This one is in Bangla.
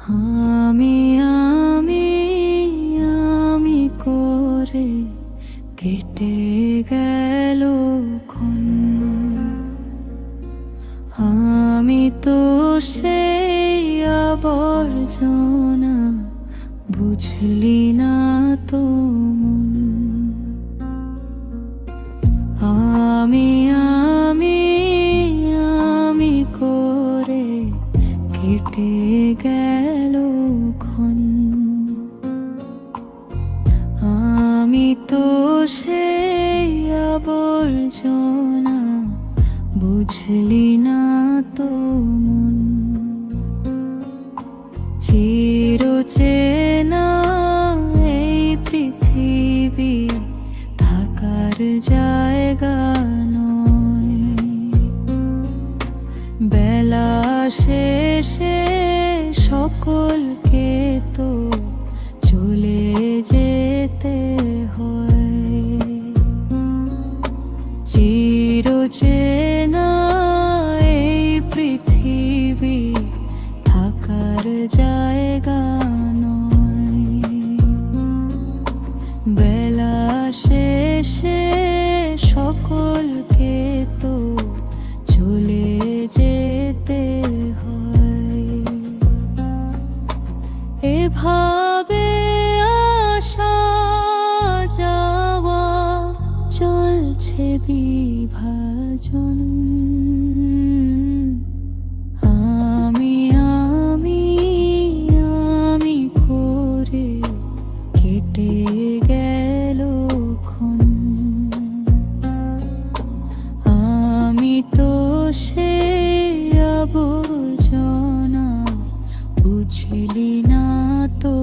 আমি আমি আমি করে কেটে গেল ক্ষণ। আমি তো সেই আবর্জনা, বুঝলি না তো মন। আমি আমি আমি করে কেটে গেল ক্ষণ। আমি তো সেই আবর্জনা, বুঝলি না তো মন। চিরচেনা এই পৃথিবী থাকার জায়গা নয়। বেলা শেষে সকলকে তো চলে যেতে হয়। চিরচেনা এই পৃথিবী থাকার জায়গা নয়। বেলা শেষে সকলকে তো চলে যেতে হয়। এভাবে আসা যাওয়া চলছে বিভাজন। আমি আমি আমি করে কেটে গেল ক্ষণ। আমি তো সেই আবর্জনা, বুঝলি না তো